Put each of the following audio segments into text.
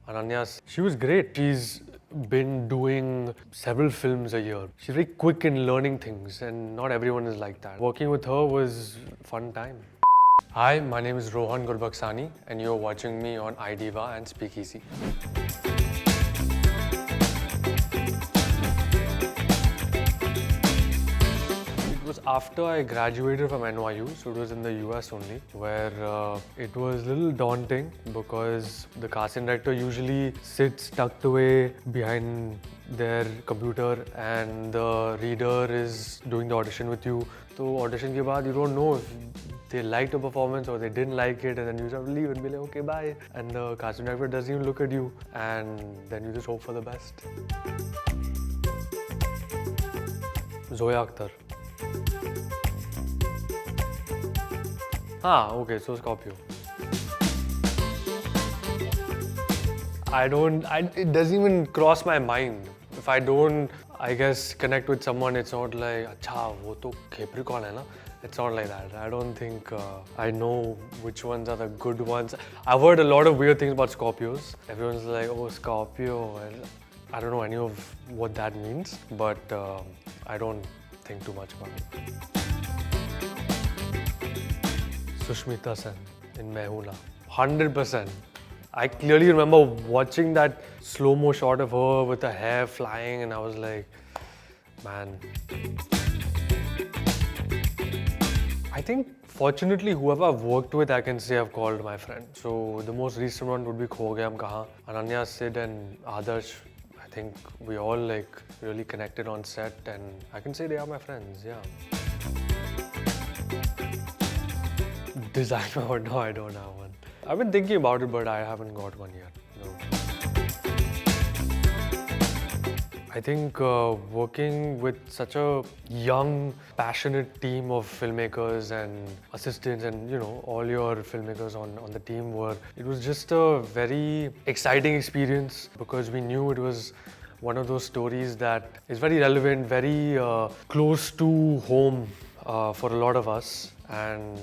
Ananya, she was great. She's been doing several films a year. She's very quick in learning things, and not everyone is like that. Working with her was fun time. Hi, my name is Rohan Gurbaxani, and you're watching me on iDiva and SpeakEasy. It was after I graduated from NYU, so it was in the US only, where it was a little daunting because the casting director usually sits tucked away behind their computer and the reader is doing the audition with you. So audition ke baad, you don't know if they liked the performance or they didn't like it, and then you just have to leave and be like, okay, bye. And the casting director doesn't even look at you, and then you just hope for the best. Zoya Akhtar. Okay, so Scorpio. It doesn't even cross my mind. If I don't, I guess, connect with someone, it's not like, acha, wo to Capricorn hai na? It's not like that. I don't think I know which ones are the good ones. I've heard a lot of weird things about Scorpios. Everyone's like, oh, Scorpio. I don't know any of what that means, but I don't think too much about it. Sushmita Sen in Main Hoon Na. 100%. I clearly remember watching that slow-mo shot of her with her hair flying, and I was like, man. I think, fortunately, whoever I've worked with, I can say I've called my friend. So the most recent one would be Kho Gaye Hum Kahan. Ananya, Sid and Adarsh, I think we all really connected on set, and I can say they are my friends, yeah. Designer or no, I don't have one. I've been thinking about it, but I haven't got one yet. No. I think working with such a young, passionate team of filmmakers and assistants and all your filmmakers on the team it was just a very exciting experience because we knew it was one of those stories that is very relevant, very close to home for a lot of us. And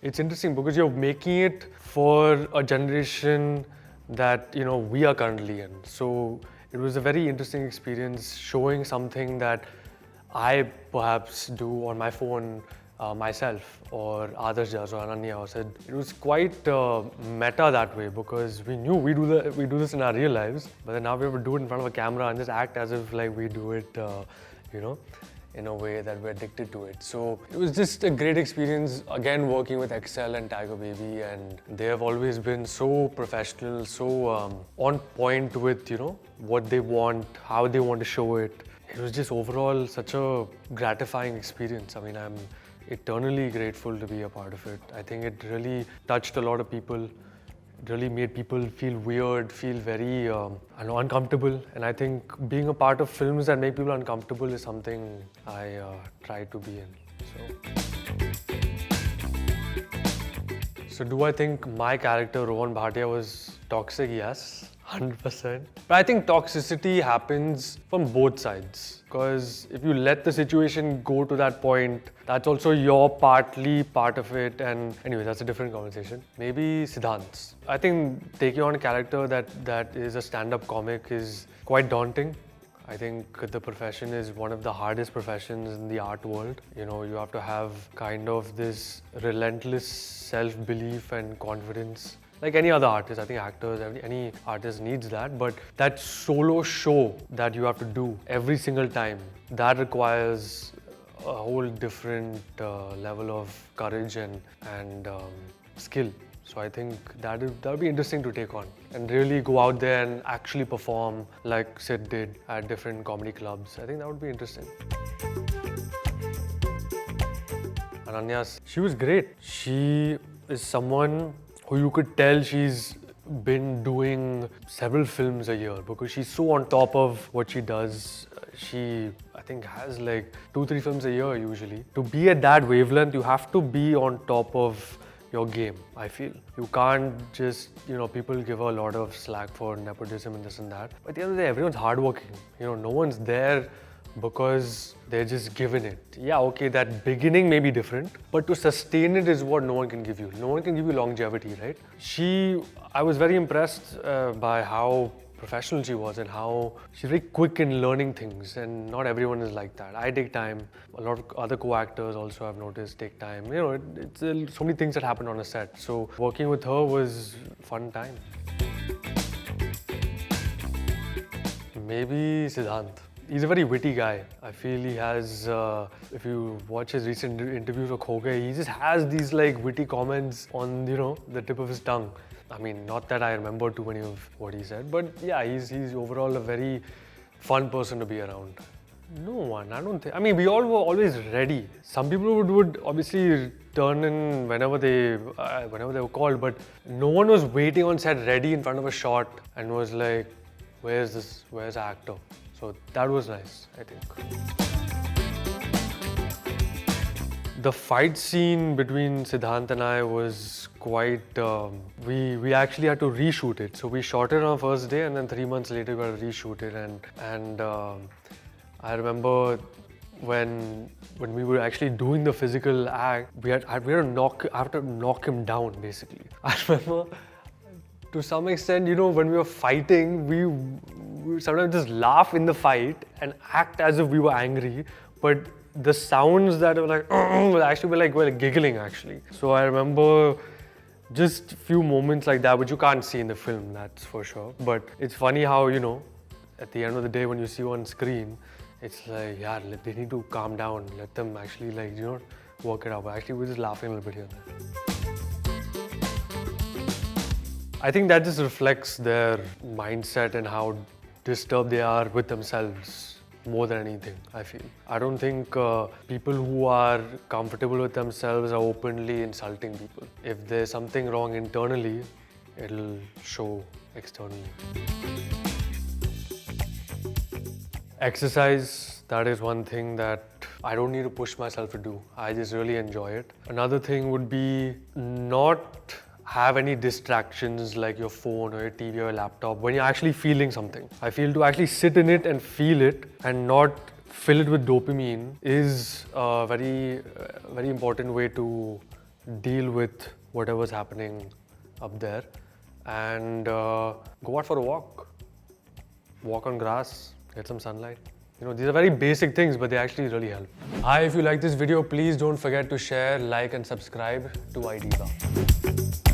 it's interesting because you're making it for a generation that we are currently in. So it was a very interesting experience showing something that I perhaps do on my phone myself, or Adarsh does, or Ananya or Sid. It was quite meta that way because we knew we do this in our real lives, but then now we have to do it in front of a camera and just act as if we do it, in a way that we're addicted to it. So it was just a great experience, again, working with Excel and Tiger Baby, and they have always been so professional, so on point with, what they want, how they want to show it. It was just overall such a gratifying experience. I mean, I'm eternally grateful to be a part of it. I think it really touched a lot of people. It really made people feel weird, feel very uncomfortable. And I think being a part of films that make people uncomfortable is something I try to be in. So do I think my character, Rohan Bhatia, was toxic? Yes, 100%. But I think toxicity happens from both sides. Because if you let the situation go to that point, that's also your partly part of it. And anyway, that's a different conversation. Maybe Siddhant. I think taking on a character that is a stand-up comic is quite daunting. I think the profession is one of the hardest professions in the art world. You have to have kind of this relentless self-belief and confidence. Like any other artist, I think actors, any artist needs that. But that solo show that you have to do every single time, that requires a whole different level of courage and skill. So I think that would be interesting to take on and really go out there and actually perform like Sid did at different comedy clubs. I think that would be interesting. Ananya, she was great. She is someone who you could tell she's been doing several films a year because she's so on top of what she does. She, I think, has 2-3 films a year usually. To be at that wavelength, you have to be on top of your game, I feel. You can't just, people give a lot of slack for nepotism and this and that. But at the end of the day, everyone's hardworking. No one's there because they're just given it. Yeah, okay, that beginning may be different, but to sustain it is what no one can give you. No one can give you longevity, right? I was very impressed by how professional she was and how she's very quick in learning things, and not everyone is like that. I take time. A lot of other co-actors also I've noticed take time. You know, it's so many things that happen on a set. So working with her was fun time. Maybe Siddhant. He's a very witty guy. I feel he has, if you watch his recent interviews with Kho Gaye, he just has these like witty comments on, you know, the tip of his tongue. I mean, not that I remember too many of what he said, but yeah, he's overall a very fun person to be around. No one, I don't think. I mean, we all were always ready. Some people would obviously turn in whenever they were called, but no one was waiting on set ready in front of a shot and was like, where's the actor? So that was nice, I think. The fight scene between Siddhant and I was quite, we actually had to reshoot it. So we shot it on our first day, and then 3 months later we had to reshoot it. And I remember when we were actually doing the physical act, I had to knock him down basically. I remember, to some extent, you know, when we were fighting, we sometimes just laugh in the fight and act as if we were angry, but the sounds that were like, we're like giggling actually. So I remember just few moments like that, which you can't see in the film, that's for sure. But it's funny how, you know, at the end of the day, when you see on screen, it's like, yeah, they need to calm down, let them actually, like, you know, work it out. But actually, we're just laughing a little bit here and there. I think that just reflects their mindset and how disturbed they are with themselves more than anything, I feel. I don't think people who are comfortable with themselves are openly insulting people. If there's something wrong internally, it'll show externally. Exercise, that is one thing that I don't need to push myself to do. I just really enjoy it. Another thing would be not have any distractions like your phone or your TV or your laptop when you're actually feeling something. I feel to actually sit in it and feel it and not fill it with dopamine is a very important way to deal with whatever's happening up there. And go out for a walk. Walk on grass, get some sunlight. You know, these are very basic things, but they actually really help. Hi, if you like this video, please don't forget to share, like and subscribe to iDiva.